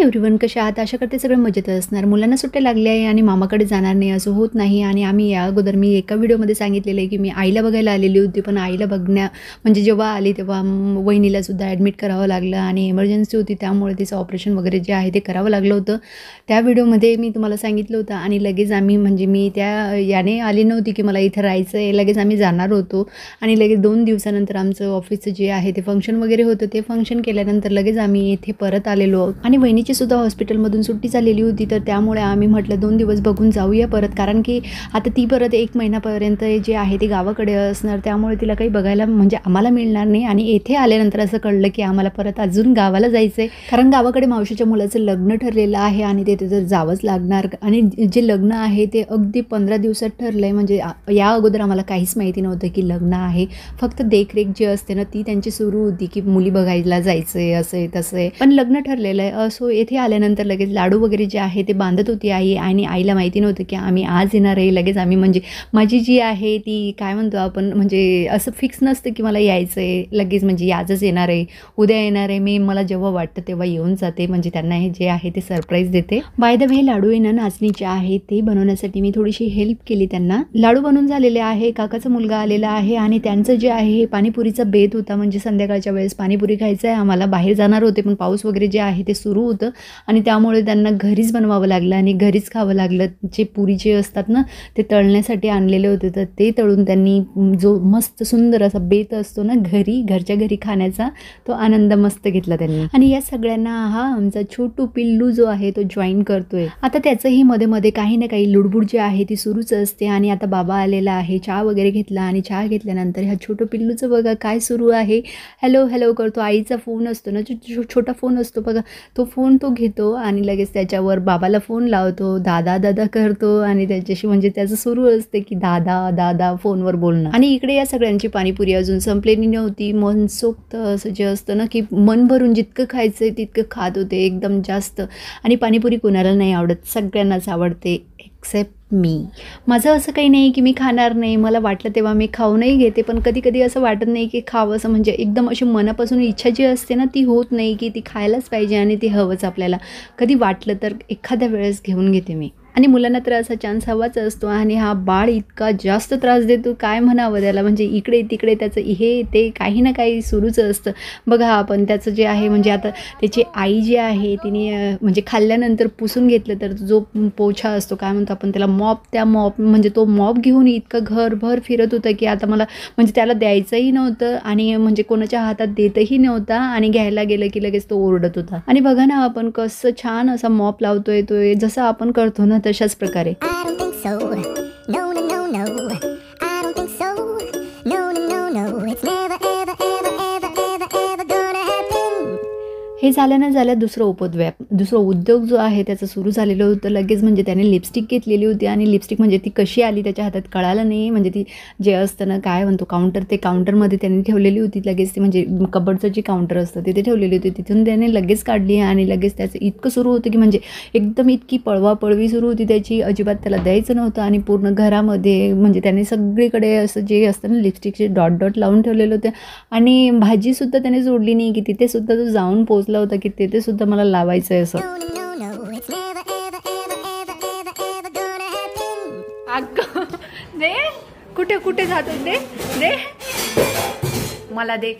Everyone, कशा आहात? आशा करते सगळं मजेत असणार. मुलांना सुट्ट्या लागल्या आहे आणि मामाकडे जाणार नाही असं होत नाही. आणि आम्ही या अगोदर मी एका व्हिडिओमध्ये सांगितलेलं आहे की मी आईला बघायला आलेली होती, पण आईला म्हणजे जेव्हा आली तेव्हा वहिनीलासुद्धा ॲडमिट करावं लागलं आणि इमर्जन्सी होती, त्यामुळे तिचं ऑपरेशन वगैरे जे आहे ते करावं लागलं होतं. त्या व्हिडिओमध्ये मी तुम्हाला सांगितलं होतं आणि लगेच आम्ही मी याने आली नव्हती की मला इथं राहायचं आहे. लगेच आम्ही जाणार होतो आणि लगेच 2 दिवसानंतर आमचं ऑफिसचं जे आहे ते फंक्शन वगैरे होतं. ते फंक्शन केल्यानंतर लगेच आम्ही इथे परत आलेलो आणि वहिनीची सुद्धा हॉस्पिटलमधून सुट्टी झालेली होती. तर त्यामुळे आम्ही म्हटलं 2 दिवस बघून जाऊया परत, कारण की आता ती परत 1 महिन्यापर्यंत जे आहे ते गावाकडे असणार, त्यामुळे तिला काही बघायला आम्हाला मिळणार नाही. आणि येथे आल्यानंतर असं कळलं की आम्हाला परत अजून गावाला जायचं आहे, कारण गावाकडे मावशीच्या मुलाचं लग्न ठरलेलं आहे आणि ते तर जावंच लागणार. आणि जे लग्न आहे ते अगदी 15 दिवसात ठरलं आहे. म्हणजे या अगोदर आम्हाला काहीच माहिती नव्हतं की लग्न आहे. फक्त देखरेख जी असते ना ती त्यांची सुरू होती की मुली बघायला जायचं आहे, असं आहे तसं आहे. पण लग्न ठरलेलं आहे. सो येथे आल्यानंतर लगेच लाडू वगैरे जे आहे ते बांधत होती आई, आणि आईला माहिती नव्हतं की आम्ही आज येणार आहे. लगेच आम्ही माझी जी आहे ती काय म्हणतो आपण, असं फिक्स नसतं की मला यायचं आहे लगेच, आजच येणार आहे, उद्या येणार आहे. मला जेव्हा वाटतं तेव्हा येऊन जाते, त्यांना हे जे आहे ते सरप्राईज देते. बाय द वे, लाडू आहे ना नाचणीचे आहे ते बनवण्यासाठी मी थोडीशी हेल्प केली त्यांना. लाडू बनवून झालेले आहे. काकाचा मुलगा आलेला आहे आणि त्यांचं जे आहे हे पाणीपुरीचा बेत होता. संध्याकाळच्या वेळेस पाणीपुरी खायचं आहे आम्हाला. बाहेर जाणार होते पण पाऊस वगैरे जे आहे ते सुरू होतं आणि त्यामुळे त्यांना घरीच बनवावं लागलं आणि घरीच खावं लागलं. जे पुरी जे असतात ना ते तळण्यासाठी आणलेले होते, तर ते तळून त्यांनी जो मस्त सुंदर असा बेत असतो ना घरच्या घरी खाण्याचा, तो आनंद मस्त घेतला त्यांनी. आणि या सगळ्यांना हा आमचा छोटू पिल्लू जो आहे तो जॉईन करतोय. आता त्याचंही मध्ये मध्ये काही ना काही लुडबुड जी आहे ती सुरूच असते. आणि आता बाबा आलेला आहे, चहा वगैरे घेतला आणि चहा घेतल्यानंतर ह्या छोटू पिल्लूचं बघा काय सुरू आहे. हॅलो हॅलो करतो. आईचा फोन असतो ना, छोटा फोन असतो बघा, तो फोन तो घेतो आणि लगेच त्याच्यावर बाबाला फोन लावतो, दादा दादा करतो आणि त्याच्याशी त्याचं सुरू असते की दादा दादा फोनवर बोलणं. आणि इकडे या सगळ्यांची पाणीपुरी अजून संपलेली नव्हती. मनसोक्त असं जे असतं ना की मन भरून जितकं खायचं आहे तितकं खात होते एकदम जास्त. आणि पाणीपुरी कोणाला नाही आवडत, सगळ्यांनाच आवडते एक्सेप्ट मी. माझं असं काही नाही की मी खाणार नाही, मला वाटलं तेव्हा मी खाऊनही घेते. पण कधी कधी असं वाटत नाही की खावं असं, एकदम अशी मनापासून इच्छा जी असते ना ती होत नाही की ती खायलाच पाहिजे आणि ती हवंच आपल्याला. कधी वाटलं तर एखाद्या वेळेस घेऊन घेते मी. आणि मुलांना तर असा चान्स हवाच असतो. आणि हा बाळ इतका जास्त त्रास देतो, काय म्हणावं त्याला. इकडे तिकडे त्याचं हे ते काही ना काही सुरूच असतं बघा. आपण त्याचं जे आहे आता त्याची आई जी आहे तिने खाल्ल्यानंतर पुसून घेतलं तर जो पोछा असतो काय म्हणतो आपण त्याला, मॉप, तो मॉप घेऊन इतकं घरभर फिरत होतं की आता मला त्याला द्यायचंही नव्हतं आणि कोणाच्या हातात देतही नव्हता. आणि घ्यायला गेलं की लगेच तो ओरडत होता. आणि बघा ना आपण कसं छान असा मॉप लावतोय, तो जसं आपण करतो ना तशाच प्रकारे. हे झालं दुसरं उद्योग जो आहे त्याचं सुरू झालेलं होतं लगेच. त्याने लिपस्टिक घेतलेली होती आणि लिपस्टिक ती कशी आली त्याच्या हातात कळालं नाही. ती जे असतं ना काय म्हणतो काउंटर, ते काउंटरमध्ये त्यांनी ठेवलेली होती लगेच. ते कबडचं जे काउंटर असतं तिथे ठेवलेली होती, तिथून त्याने लगेच काढली आणि लगेच त्याचं इतकं सुरू होतं की एकदम इतकी पळवापळवी सुरू होती त्याची, अजिबात त्याला द्यायचं नव्हतं. आणि पूर्ण घरामध्ये त्याने सगळीकडे असं जे असतं ना लिपस्टिकचे डॉट लावून ठेवलेलं होतं. आणि भाजीसुद्धा त्याने जोडली नाही की तिथे सुद्धा तो जाऊन पोचला होता की तिथे सुद्धा मला लावायचं आहे असं. दे कुठे कुठे जातो, दे मला दे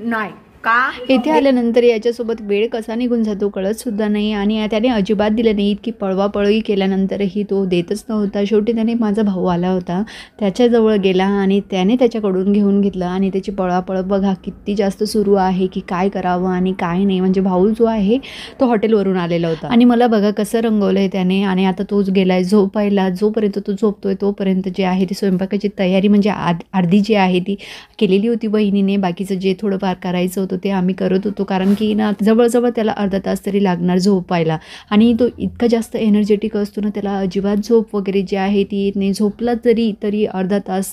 नाही का. इथे आल्यानंतर याच्यासोबत वेळ कसा निघून जातो कळत सुद्धा नाही. आणि त्याने अजिबात दिलं नाही. इतकी पळवापळवी केल्यानंतरही तो देतच नव्हता. शेवटी त्याने, माझा भाऊ आला होता, त्याच्याजवळ गेला आणि त्याने त्याच्याकडून घेऊन घेतलं. आणि त्याची पळवापळ बघा किती जास्त सुरू आहे की काय करावं आणि काय नाही. भाऊ जो आहे तो हॉटेलवरून आलेला होता आणि मला बघा कसं रंगवलं आहे त्याने. आणि आता तोच गेलाय झोपायला. जोपर्यंत तो झोपतोय तोपर्यंत जे आहे ती स्वयंपाकाची तयारी अर्धी जी आहे ती केलेली होती बहिणीने. बाकीचं जे थोडंफार करायचं होतं ते आम्ही करत होतो, कारण की ना जवळजवळ त्याला अर्धा तास तरी लागणार झोपायला. आणि तो इतका जास्त एनर्जेटिक असतो ना, त्याला अजिबात झोप वगैरे जी आहे ती येत नाही. झोपला तरी अर्धा तास,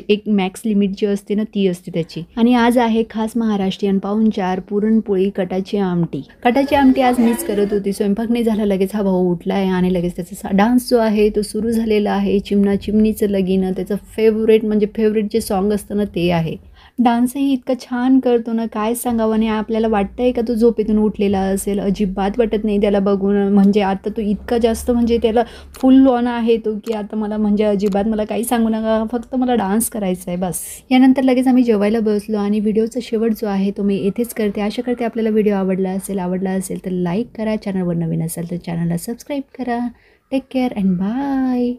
एक मॅक्स लिमिट जी असते ना ती असते त्याची. आणि आज आहे खास महाराष्ट्रीयन पाहुणचार, पुरणपोळी, कटाची आमटी आज मीच करत होती. स्वयंपाक नाही झाला, लगेच हा भाऊ उठला आहे आणि लगेच त्याचा डान्स जो आहे तो सुरू झालेला आहे. चिमणा चिमणीचं लगीन, त्याचं फेवरेट जे सॉन्ग असतं ना ते आहे. डान्सही इतकं छान करतो ना, काय सांगावं. आणि आपल्याला वाटतंय का तो झोपेतून उठलेला असेल, अजिबात वाटत नाही त्याला बघून. म्हणजे आता तो इतका जास्त म्हणजे त्याला फुल ऑन आहे तो, की आता मला म्हणजे अजिबात मला काही सांगू नका, फक्त मला डान्स करायचा आहे बस. यानंतर लगेच आम्ही जेवायला बसलो आणि व्हिडिओचा शेवट जो आहे तो मी येथेच करते. आशा करते आपल्याला व्हिडिओ आवडला असेल तर लाईक करा, चॅनलवर नवीन असाल तर चॅनलला सबस्क्राईब करा. Take care and bye.